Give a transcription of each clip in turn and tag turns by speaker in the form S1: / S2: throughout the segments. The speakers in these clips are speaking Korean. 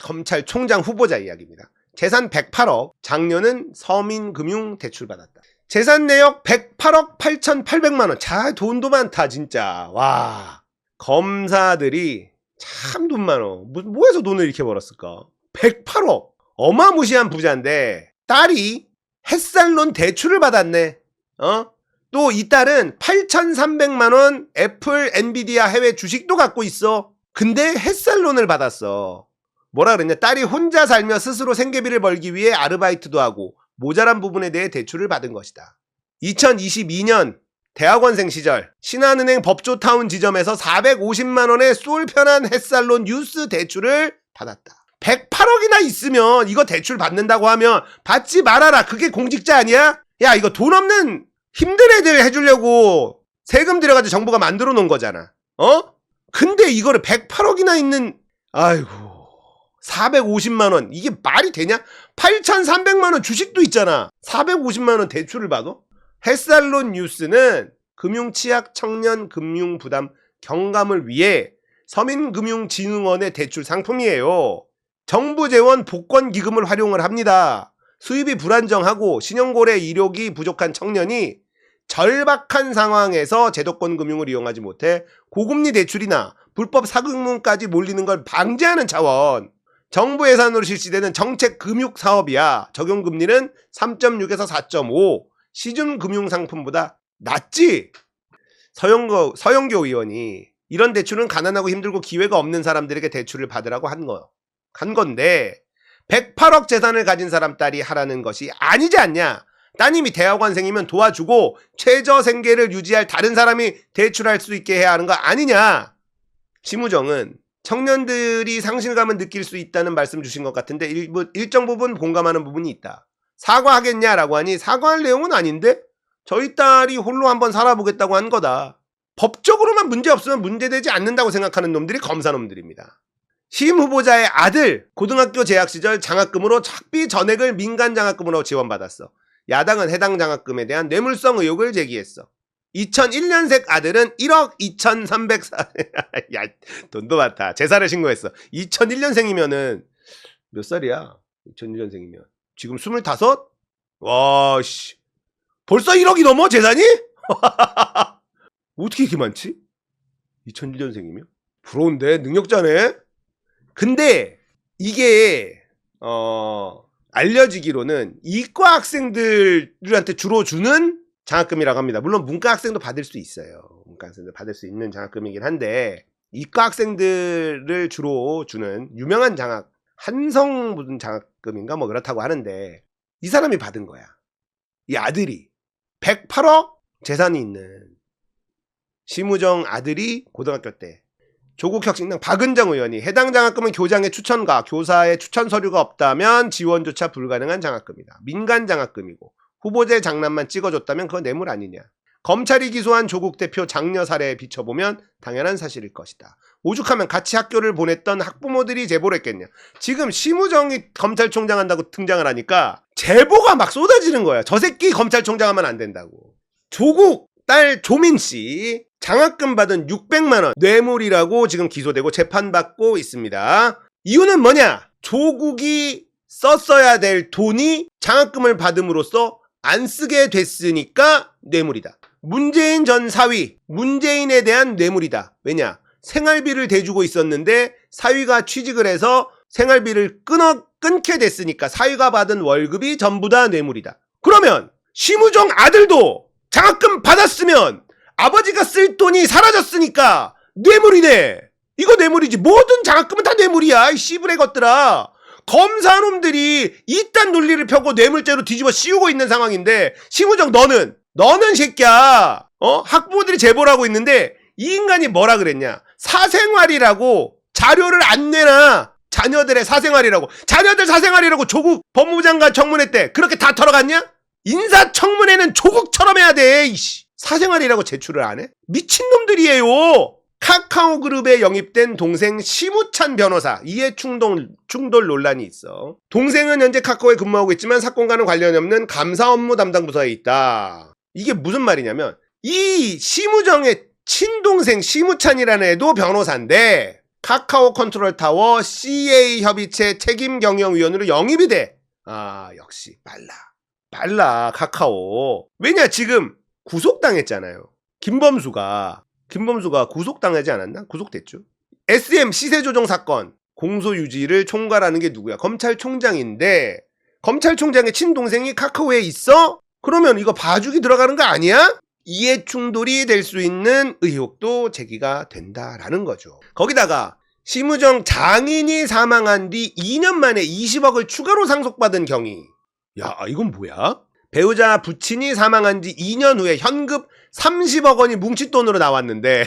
S1: 검찰총장 후보자 이야기입니다. 재산 108억, 작년은 서민금융 대출받았다. 재산 내역 108억 8,800만원. 자, 돈도 많다 진짜. 와, 검사들이 참 돈 많어. 뭐해서 돈을 이렇게 벌었을까? 108억. 어마무시한 부자인데 딸이 햇살론 대출을 받았네. 또 이 딸은 8,300만원 애플, 엔비디아 해외 주식도 갖고 있어. 근데 햇살론을 받았어. 뭐라 그랬냐? 딸이 혼자 살며 스스로 생계비를 벌기 위해 아르바이트도 하고 모자란 부분에 대해 대출을 받은 것이다. 2022년 대학원생 시절 신한은행 법조타운 지점에서 450만원의 쏠 편한 햇살론 뉴스 대출을 받았다. 108억이나 있으면 이거 대출 받는다고 하면 받지 말아라. 그게 공직자 아니야? 야, 이거 돈 없는 힘든 애들 해주려고 세금 들여가지고 정부가 만들어 놓은 거잖아. 근데 이거를 108억이나 있는, 아이고, 450만원. 이게 말이 되냐? 8,300만원 주식도 있잖아. 450만원 대출을 받아? 햇살론 뉴스는 금융취약 청년 금융부담 경감을 위해 서민금융진흥원의 대출 상품이에요. 정부 재원 복권기금을 활용을 합니다. 수입이 불안정하고 신용고래 이력이 부족한 청년이 절박한 상황에서 제도권 금융을 이용하지 못해 고금리 대출이나 불법 사금융까지 몰리는 걸 방지하는 차원, 정부 예산으로 실시되는 정책 금융 사업이야. 적용 금리는 3.6에서 4.5, 시중 금융 상품보다 낮지. 서영교 의원이 이런 대출은 가난하고 힘들고 기회가 없는 사람들에게 대출을 받으라고 한 건데 108억 재산을 가진 사람 딸이 하라는 것이 아니지 않냐. 따님이 대학원생이면 도와주고 최저 생계를 유지할 다른 사람이 대출할 수 있게 해야 하는 거 아니냐. 심우정은 청년들이 상실감을 느낄 수 있다는 말씀 주신 것 같은데 일정 부분 공감하는 부분이 있다. 사과하겠냐라고 하니 사과할 내용은 아닌데 저희 딸이 홀로 한번 살아보겠다고 한 거다. 법적으로만 문제 없으면 문제되지 않는다고 생각하는 놈들이 검사놈들입니다. 시임 후보자의 아들 고등학교 재학 시절 장학금으로 학비 전액을 민간 장학금으로 지원받았어. 야당은 해당 장학금에 대한 뇌물성 의혹을 제기했어. 2001년생 아들은 1억 2,304... 야, 돈도 많다. 재산을 신고했어. 2001년생이면은 몇 살이야? 2001년생이면 지금 25? 와, 씨. 벌써 1억이 넘어 재산이? 어떻게 이렇게 많지? 2001년생이면? 부러운데 능력자네. 근데 이게 알려지기로는 이과 학생들한테 주로 주는 장학금이라고 합니다. 물론 문과 학생도 받을 수 있어요. 문과 학생도 받을 수 있는 장학금이긴 한데 이과 학생들을 주로 주는 유명한 한성 무슨 장학금인가 뭐 그렇다고 하는데 이 사람이 받은 거야. 이 아들이 108억 재산이 있는 심우정 아들이 고등학교 때 조국혁신당 박은정 의원이 해당 장학금은 교장의 추천과 교사의 추천 서류가 없다면 지원조차 불가능한 장학금이다. 민간 장학금이고 후보자의 장난만 찍어줬다면 그건 뇌물 아니냐. 검찰이 기소한 조국 대표 장녀 사례에 비춰보면 당연한 사실일 것이다. 오죽하면 같이 학교를 보냈던 학부모들이 제보를 했겠냐. 지금 심우정이 검찰총장 한다고 등장을 하니까 제보가 막 쏟아지는 거야. 저 새끼 검찰총장 하면 안 된다고. 조국 딸 조민씨 장학금 받은 600만원 뇌물이라고 지금 기소되고 재판받고 있습니다. 이유는 뭐냐? 조국이 썼어야 될 돈이 장학금을 받음으로써 안 쓰게 됐으니까 뇌물이다. 문재인 전 사위, 문재인에 대한 뇌물이다. 왜냐? 생활비를 대주고 있었는데 사위가 취직을 해서 생활비를 끊게 됐으니까 사위가 받은 월급이 전부 다 뇌물이다. 그러면 심우정 아들도 장학금 받았으면 아버지가 쓸 돈이 사라졌으니까 뇌물이네. 이거 뇌물이지. 모든 장학금은 다 뇌물이야. 이 씨부레 것들아. 검사놈들이 이딴 논리를 펴고 뇌물죄로 뒤집어 씌우고 있는 상황인데 심우정 너는 새끼야. 학부모들이 제보를 하고 있는데 이 인간이 뭐라 그랬냐. 사생활이라고 자료를 안 내놔. 자녀들의 사생활이라고. 자녀들 사생활이라고 조국 법무부 장관 청문회 때 그렇게 다 털어갔냐? 인사청문회는 조국처럼 해야 돼. 이씨. 사생활이라고 제출을 안 해? 미친놈들이에요. 카카오그룹에 영입된 동생 심우찬 변호사 이해 충돌 논란이 있어. 동생은 현재 카카오에 근무하고 있지만 사건과는 관련이 없는 감사 업무 담당 부서에 있다. 이게 무슨 말이냐면 이 심우정의 친동생 심우찬이라는 애도 변호사인데 카카오 컨트롤 타워 CA 협의체 책임 경영위원으로 영입이 돼. 아, 역시 빨라 카카오. 왜냐, 지금 구속당했잖아요. 김범수가 구속당하지 않았나? 구속됐죠. SM 시세조정 사건 공소유지를 총괄하는 게 누구야? 검찰총장인데, 검찰총장의 친동생이 카카오에 있어? 그러면 이거 봐주기 들어가는 거 아니야? 이해충돌이 될 수 있는 의혹도 제기가 된다라는 거죠. 거기다가 심우정 장인이 사망한 뒤 2년 만에 20억을 추가로 상속받은 경위. 야, 이건 뭐야? 배우자 부친이 사망한 지 2년 후에 현금 30억 원이 뭉칫돈으로 나왔는데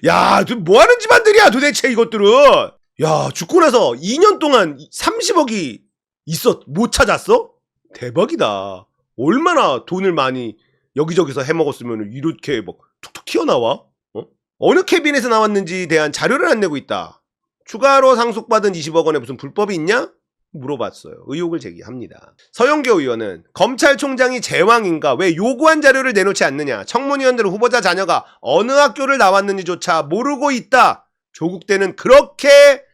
S1: 야, 뭐하는 집안들이야 도대체 이것들은. 야, 죽고 나서 2년 동안 30억이 못 찾았어? 대박이다. 얼마나 돈을 많이 여기저기서 해먹었으면 이렇게 막 툭툭 튀어나와? 어느 캐빈에서 나왔는지에 대한 자료를 안 내고 있다. 추가로 상속받은 20억 원에 무슨 불법이 있냐? 물어봤어요. 의혹을 제기합니다. 서영교 의원은 검찰총장이 제왕인가 왜 요구한 자료를 내놓지 않느냐. 청문위원들은 후보자 자녀가 어느 학교를 나왔는지조차 모르고 있다. 조국 때는 그렇게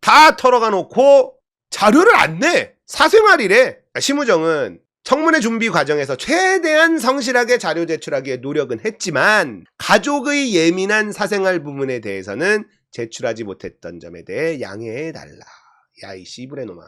S1: 다 털어가 놓고 자료를 안 내. 사생활이래. 심우정은 청문회 준비 과정에서 최대한 성실하게 자료 제출하기에 노력은 했지만 가족의 예민한 사생활 부분에 대해서는 제출하지 못했던 점에 대해 양해해달라. 야, 이 씨부레 놈아.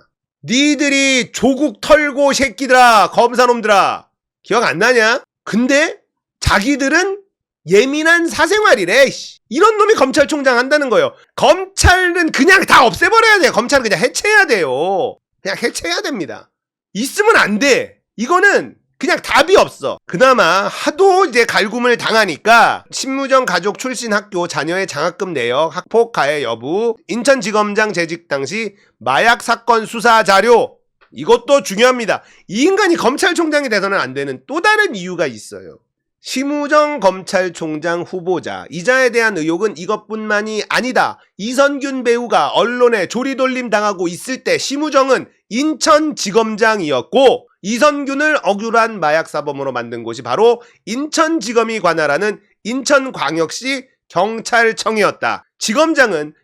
S1: 니들이 조국 털고 새끼들아, 검사놈들아. 기억 안 나냐? 근데 자기들은 예민한 사생활이래. 이런 놈이 검찰총장 한다는 거예요. 검찰은 그냥 다 없애버려야 돼요. 검찰은 그냥 해체해야 돼요. 그냥 해체해야 됩니다. 있으면 안 돼. 이거는 그냥 답이 없어. 그나마 하도 이제 갈굼을 당하니까 심우정 가족 출신 학교 자녀의 장학금 내역, 학폭 가해 여부, 인천지검장 재직 당시 마약 사건 수사 자료, 이것도 중요합니다. 이 인간이 검찰총장이 돼서는 안 되는 또 다른 이유가 있어요. 심우정 검찰총장 후보자 이자에 대한 의혹은 이것뿐만이 아니다. 이선균 배우가 언론에 조리돌림 당하고 있을 때 심우정은 인천지검장이었고 이선균을 억울한 마약사범으로 만든 곳이 바로 인천지검이 관할하는 인천광역시 경찰청이었다. 지검장은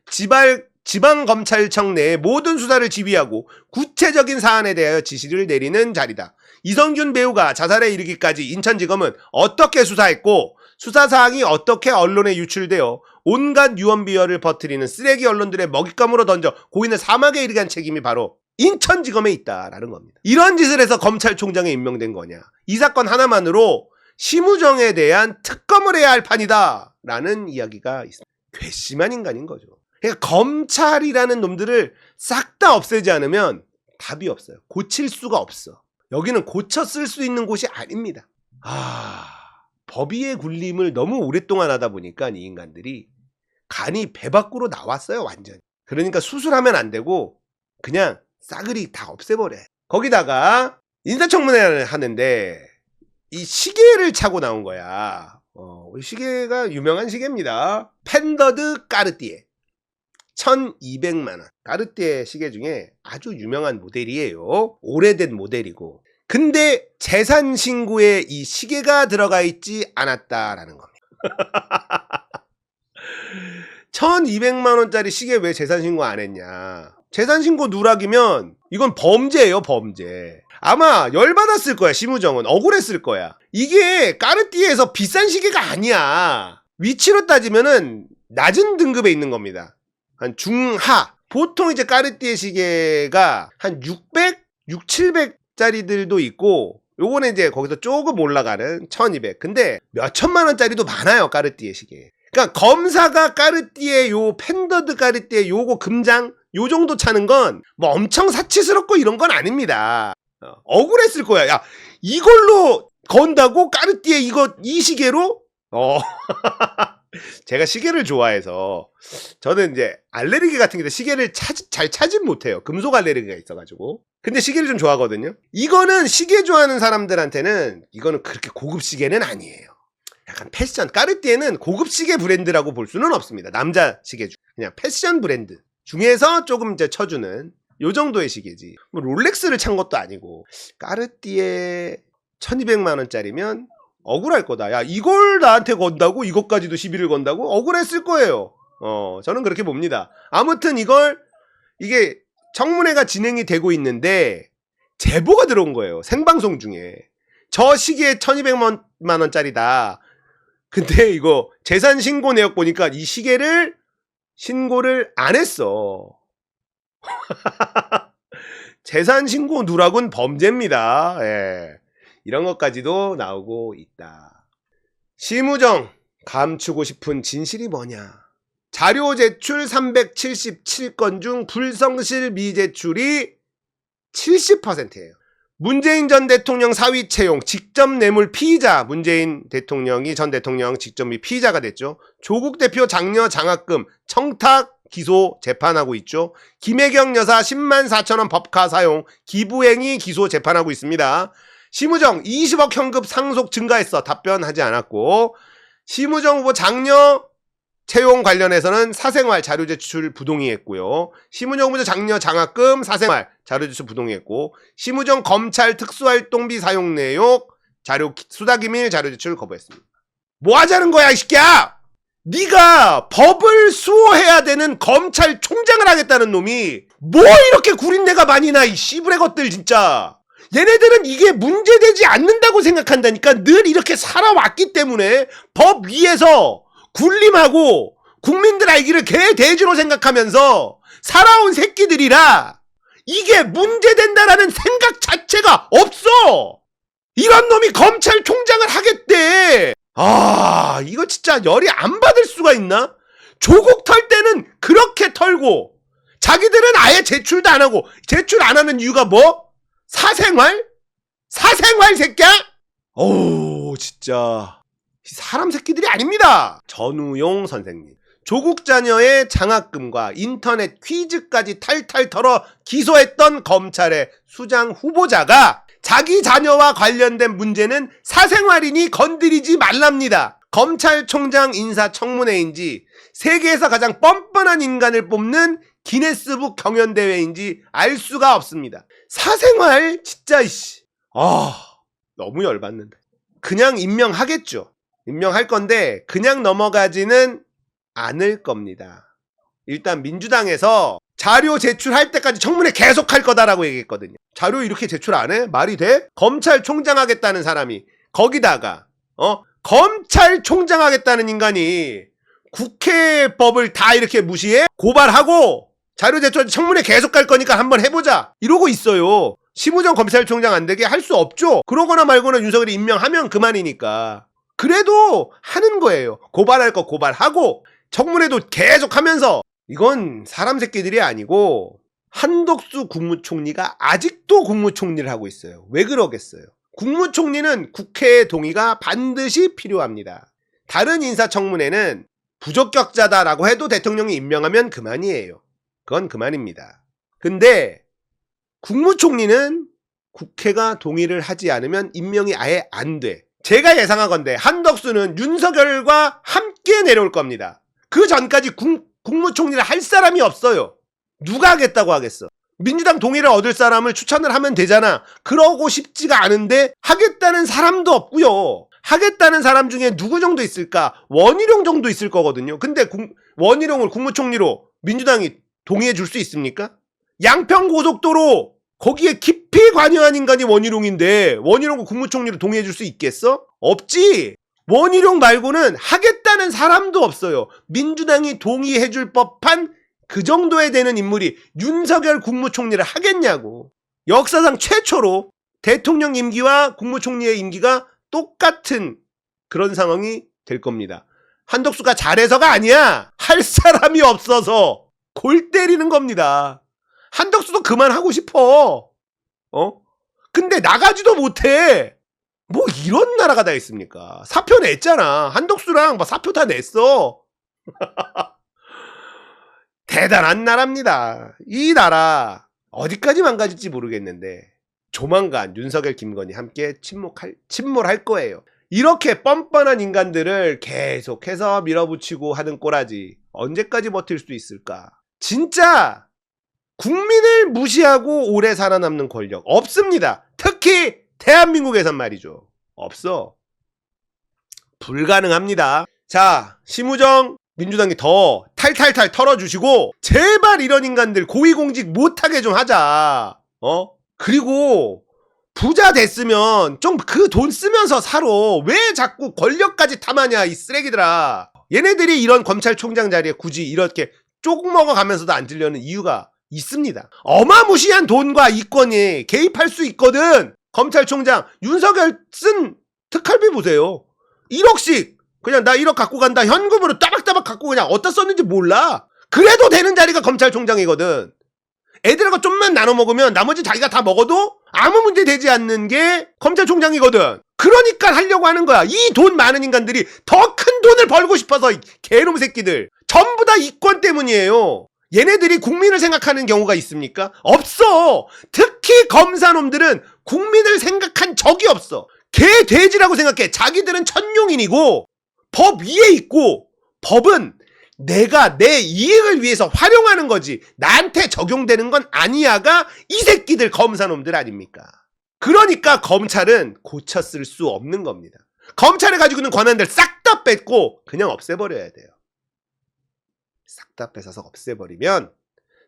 S1: 지방검찰청 내의 모든 수사를 지휘하고 구체적인 사안에 대하여 지시를 내리는 자리다. 이선균 배우가 자살에 이르기까지 인천지검은 어떻게 수사했고 수사사항이 어떻게 언론에 유출되어 온갖 유언비어를 퍼뜨리는 쓰레기 언론들의 먹잇감으로 던져 고인을 사막에 이르게 한 책임이 바로 인천지검에 있다라는 겁니다. 이런 짓을 해서 검찰총장에 임명된 거냐. 이 사건 하나만으로 심우정에 대한 특검을 해야 할 판이다 라는 이야기가 있습니다. 괘씸한 인간인 거죠. 그러니까 검찰이라는 놈들을 싹 다 없애지 않으면 답이 없어요. 고칠 수가 없어. 여기는 고쳐 쓸 수 있는 곳이 아닙니다. 법위의 굴림을 너무 오랫동안 하다 보니까 이 인간들이 간이 배 밖으로 나왔어요. 완전히. 그러니까 수술하면 안 되고 그냥 싸그리 다 없애버려. 거기다가 인사청문회를 하는데 이 시계를 차고 나온 거야. 시계가 유명한 시계입니다. 펜더드 까르띠에 1200만원. 까르띠에 시계 중에 아주 유명한 모델이에요. 오래된 모델이고. 근데 재산 신고에 이 시계가 들어가 있지 않았다라는 겁니다. 1200만원짜리 시계 왜 재산 신고 안 했냐. 재산 신고 누락이면 이건 범죄예요, 범죄. 아마 열받았을 거야, 심우정은. 억울했을 거야. 이게 까르띠에에서 비싼 시계가 아니야. 위치로 따지면은 낮은 등급에 있는 겁니다. 한 중하. 보통 이제 까르띠에 시계가 한 700짜리들도 있고, 요거는 이제 거기서 조금 올라가는 1200. 근데 몇 천만 원짜리도 많아요, 까르띠에 시계. 그러니까 검사가 까르띠에 요 펜더드 까르띠에 요거 금장 요 정도 차는 건 뭐 엄청 사치스럽고 이런 건 아닙니다. 억울했을 거야. 야, 이걸로 건다고 까르띠에 이 시계로? 제가 시계를 좋아해서 저는 이제 알레르기 같은 게 시계를 잘 차진 못해요. 금속 알레르기가 있어가지고. 근데 시계를 좀 좋아하거든요. 이거는 시계 좋아하는 사람들한테는 이거는 그렇게 고급 시계는 아니에요. 약간 패션. 까르띠에는 고급 시계 브랜드라고 볼 수는 없습니다. 남자 시계 중 그냥 패션 브랜드 중에서 조금 이제 쳐주는 요 정도의 시계지. 뭐 롤렉스를 찬 것도 아니고. 까르띠에 1200만 원짜리면 억울할 거다. 야, 이걸 나한테 건다고? 이것까지도 시비를 건다고? 억울했을 거예요. 저는 그렇게 봅니다. 아무튼 이게 청문회가 진행이 되고 있는데 제보가 들어온 거예요. 생방송 중에. 저 시기에 1200만 원짜리다. 근데 이거 재산 신고 내역 보니까 이 시계를 신고를 안 했어. 재산 신고 누락은 범죄입니다. 예. 이런 것까지도 나오고 있다. 심우정 감추고 싶은 진실이 뭐냐? 자료 제출 377건 중 불성실 미제출이 70%예요. 문재인 전 대통령 사위 채용 직접 뇌물 피의자, 문재인 대통령이 전 대통령 직접 피의자가 됐죠. 조국 대표 장녀 장학금 청탁 기소 재판하고 있죠. 김혜경 여사 10만 4천 원 법카 사용 기부행위 기소 재판하고 있습니다. 심우정 20억 현금 상속 증가했어. 답변하지 않았고, 심우정 후보 장녀 채용 관련해서는 사생활 자료 제출 부동의했고요. 심우정 후보 장녀 장학금 사생활 자료 제출 부동의했고, 심우정 검찰 특수활동비 사용 내역 자료 수사기밀 자료 제출 거부했습니다. 뭐 하자는 거야 이 새끼야! 네가 법을 수호해야 되는 검찰총장을 하겠다는 놈이 뭐 이렇게 구린내가 많이 나, 이 씨부레 것들 진짜. 얘네들은 이게 문제되지 않는다고 생각한다니까. 늘 이렇게 살아왔기 때문에 법 위에서 군림하고 국민들 알기를 개돼지로 생각하면서 살아온 새끼들이라 이게 문제된다라는 생각 자체가 없어. 이런 놈이 검찰총장을 하겠대. 이거 진짜 열이 안 받을 수가 있나? 조국 털 때는 그렇게 털고 자기들은 아예 제출도 안 하고, 제출 안 하는 이유가 뭐? 사생활? 사생활 새끼야? 어우 진짜 사람 새끼들이 아닙니다. 전우용 선생님, 조국 자녀의 장학금과 인터넷 퀴즈까지 탈탈 털어 기소했던 검찰의 수장 후보자가 자기 자녀와 관련된 문제는 사생활이니 건드리지 말랍니다. 검찰총장 인사청문회인지 세계에서 가장 뻔뻔한 인간을 뽑는 기네스북 경연대회인지 알 수가 없습니다. 사생활 진짜 너무 열받는다. 그냥 임명하겠죠. 임명할 건데 그냥 넘어가지는 않을 겁니다. 일단 민주당에서 자료 제출할 때까지 청문회 계속 할 거다라고 얘기했거든요. 자료 이렇게 제출 안 해? 말이 돼? 검찰총장 하겠다는 사람이, 거기다가 검찰총장 하겠다는 인간이 국회법을 다 이렇게 무시해? 고발하고 자료 제출 청문회 계속 갈 거니까 한번 해보자 이러고 있어요. 심우정 검찰총장 안 되게 할 수 없죠. 그러거나 말거나 윤석열이 임명하면 그만이니까. 그래도 하는 거예요. 고발할 거 고발하고 청문회도 계속 하면서. 이건 사람 새끼들이 아니고 한덕수 국무총리가 아직도 국무총리를 하고 있어요. 왜 그러겠어요? 국무총리는 국회의 동의가 반드시 필요합니다. 다른 인사청문회는 부적격자다라고 해도 대통령이 임명하면 그만이에요. 그건 그만입니다. 근데 국무총리는 국회가 동의를 하지 않으면 임명이 아예 안 돼. 제가 예상하건대 한덕수는 윤석열과 함께 내려올 겁니다. 그 전까지 국무총리를 할 사람이 없어요. 누가 하겠다고 하겠어? 민주당 동의를 얻을 사람을 추천을 하면 되잖아. 그러고 싶지가 않은데 하겠다는 사람도 없고요. 하겠다는 사람 중에 누구 정도 있을까? 원희룡 정도 있을 거거든요. 근데 원희룡을 국무총리로 민주당이 동의해 줄 수 있습니까? 양평고속도로 거기에 깊이 관여한 인간이 원희룡인데 원희룡을 국무총리로 동의해 줄 수 있겠어? 없지. 원희룡 말고는 하겠다는 사람도 없어요. 민주당이 동의해 줄 법한 그 정도에 되는 인물이 윤석열 국무총리를 하겠냐고. 역사상 최초로 대통령 임기와 국무총리의 임기가 똑같은 그런 상황이 될 겁니다. 한덕수가 잘해서가 아니야. 할 사람이 없어서 골 때리는 겁니다. 한덕수도 그만하고 싶어. 근데 나가지도 못해. 뭐 이런 나라가 다 있습니까? 사표 냈잖아. 한덕수랑 사표 다 냈어. 대단한 나라입니다. 이 나라 어디까지 망가질지 모르겠는데 조만간 윤석열, 김건희 함께 침몰할 거예요. 이렇게 뻔뻔한 인간들을 계속해서 밀어붙이고 하는 꼬라지 언제까지 버틸 수 있을까? 진짜 국민을 무시하고 오래 살아남는 권력 없습니다. 특히 대한민국에선 말이죠. 없어. 불가능합니다. 자, 심우정 민주당이 더 탈탈탈 털어주시고 제발 이런 인간들 고위공직 못하게 좀 하자. 그리고 부자 됐으면 좀 그 돈 쓰면서 살아. 왜 자꾸 권력까지 탐하냐 이 쓰레기들아. 얘네들이 이런 검찰총장 자리에 굳이 이렇게 쪽 먹어가면서도 앉으려는 이유가 있습니다. 어마무시한 돈과 이권에 개입할 수 있거든. 검찰총장 윤석열 쓴 특활비 보세요. 1억씩 그냥 나 1억 갖고 간다 현금으로 따박따박 갖고 그냥 어디다 썼는지 몰라. 그래도 되는 자리가 검찰총장이거든. 애들하고 좀만 나눠 먹으면 나머지 자기가 다 먹어도 아무 문제 되지 않는 게 검찰총장이거든. 그러니까 하려고 하는 거야. 이 돈 많은 인간들이 더 큰 돈을 벌고 싶어서 개놈 새끼들. 전부 다 이권 때문이에요. 얘네들이 국민을 생각하는 경우가 있습니까? 없어. 특히 검사놈들은 국민을 생각한 적이 없어. 개 돼지라고 생각해. 자기들은 천룡인이고 법 위에 있고 법은 내가 내 이익을 위해서 활용하는 거지 나한테 적용되는 건 아니야가 이 새끼들 검사놈들 아닙니까? 그러니까 검찰은 고쳐 쓸 수 없는 겁니다. 검찰이 가지고 있는 권한들 싹 다 뺏고 그냥 없애버려야 돼요. 싹 다 뺏어서 없애버리면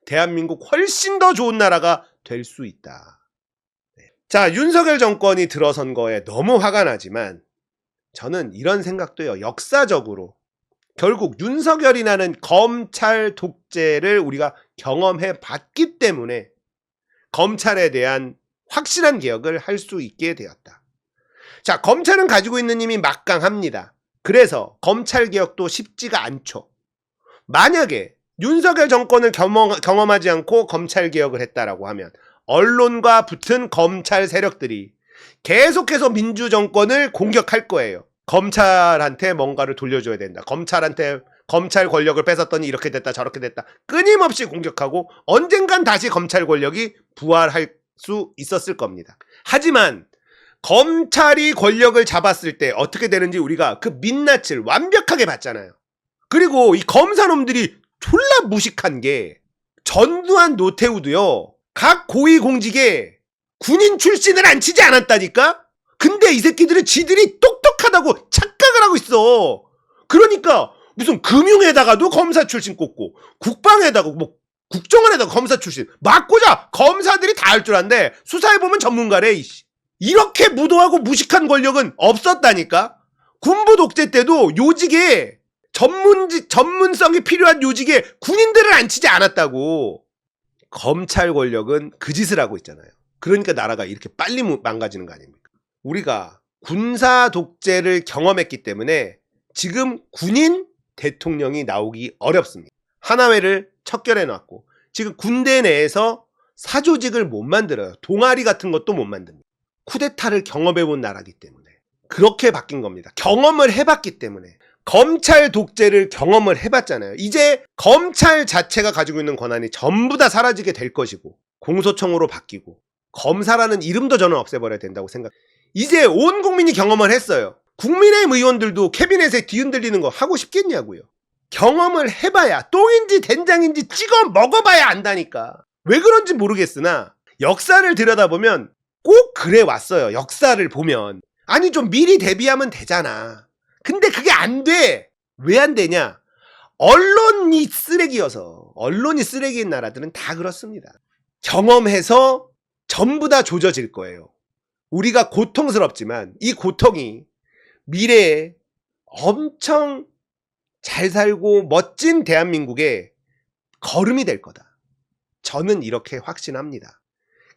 S1: 대한민국 훨씬 더 좋은 나라가 될 수 있다. 자, 윤석열 정권이 들어선 거에 너무 화가 나지만 저는 이런 생각도 해요. 역사적으로 결국 윤석열이라는 검찰 독재를 우리가 경험해 봤기 때문에 검찰에 대한 확실한 개혁을 할 수 있게 되었다. 자, 검찰은 가지고 있는 힘이 막강합니다. 그래서 검찰 개혁도 쉽지가 않죠. 만약에 윤석열 정권을 경험하지 않고 검찰 개혁을 했다라고 하면 언론과 붙은 검찰 세력들이 계속해서 민주정권을 공격할 거예요. 검찰한테 뭔가를 돌려줘야 된다. 검찰한테 검찰 권력을 뺏었더니 이렇게 됐다 저렇게 됐다. 끊임없이 공격하고 언젠간 다시 검찰 권력이 부활할 수 있었을 겁니다. 하지만 검찰이 권력을 잡았을 때 어떻게 되는지 우리가 그 민낯을 완벽하게 봤잖아요. 그리고 이 검사놈들이 졸라 무식한 게 전두환 노태우도요. 각 고위공직에 군인 출신을 앉히지 않았다니까? 근데 이 새끼들은 지들이 똑똑하다고 착각을 하고 있어. 그러니까 무슨 금융에다가도 검사 출신 꽂고 국방에다가 뭐 국정원에다가 검사 출신 막 꽂아. 검사들이 다 할 줄 아는데 수사해보면 전문가래. 이씨. 이렇게 무도하고 무식한 권력은 없었다니까? 군부 독재 때도 요직에 전문성이 필요한 요직에 군인들을 앉히지 않았다고. 검찰 권력은 그 짓을 하고 있잖아요. 그러니까 나라가 이렇게 빨리 망가지는 거 아닙니까? 우리가 군사 독재를 경험했기 때문에 지금 군인 대통령이 나오기 어렵습니다. 하나회를 척결해 놨고 지금 군대 내에서 사조직을 못 만들어요. 동아리 같은 것도 못 만듭니다. 쿠데타를 경험해 본 나라기 때문에 그렇게 바뀐 겁니다. 경험을 해봤기 때문에. 검찰 독재를 경험을 해봤잖아요. 이제 검찰 자체가 가지고 있는 권한이 전부 다 사라지게 될 것이고 공소청으로 바뀌고 검사라는 이름도 저는 없애버려야 된다고 생각해요. 이제 온 국민이 경험을 했어요. 국민의힘 의원들도 캐비넷에 뒤흔들리는 거 하고 싶겠냐고요. 경험을 해봐야 똥인지 된장인지 찍어 먹어봐야 안다니까. 왜 그런지 모르겠으나 역사를 들여다보면 꼭 그래 왔어요. 역사를 보면. 아니 좀 미리 대비하면 되잖아. 근데 그게 안 돼. 왜 안 되냐? 언론이 쓰레기여서. 언론이 쓰레기인 나라들은 다 그렇습니다. 경험해서 전부 다 조져질 거예요. 우리가 고통스럽지만 이 고통이 미래에 엄청 잘 살고 멋진 대한민국의 걸음이 될 거다. 저는 이렇게 확신합니다.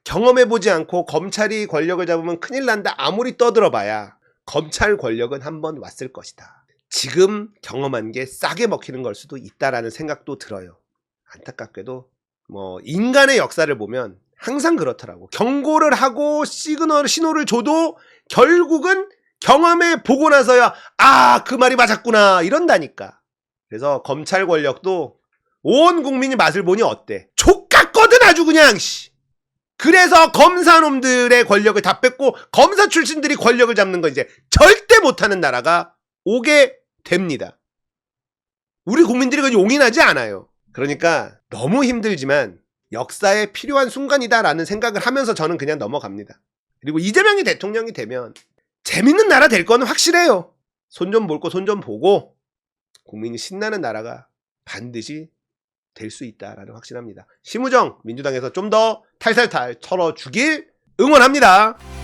S1: 경험해보지 않고 검찰이 권력을 잡으면 큰일 난다 아무리 떠들어봐야 검찰 권력은 한번 왔을 것이다. 지금 경험한 게 싸게 먹히는 걸 수도 있다라는 생각도 들어요. 안타깝게도 뭐 인간의 역사를 보면 항상 그렇더라고. 경고를 하고 신호를 줘도 결국은 경험해 보고 나서야 아, 그 말이 맞았구나 이런다니까. 그래서 검찰 권력도 온 국민이 맛을 보니 어때? 족같거든 아주 그냥. 씨. 그래서 검사놈들의 권력을 다 뺏고 검사 출신들이 권력을 잡는 거 이제 절대 못하는 나라가 오게 됩니다. 우리 국민들이 그건 용인하지 않아요. 그러니까 너무 힘들지만 역사에 필요한 순간이다라는 생각을 하면서 저는 그냥 넘어갑니다. 그리고 이재명이 대통령이 되면 재밌는 나라 될 거는 확실해요. 손 좀 볼 거 손 좀 보고 국민이 신나는 나라가 반드시 될 수 있다라는 확신합니다. 심우정 민주당에서 좀 더 탈탈탈 털어주길 응원합니다.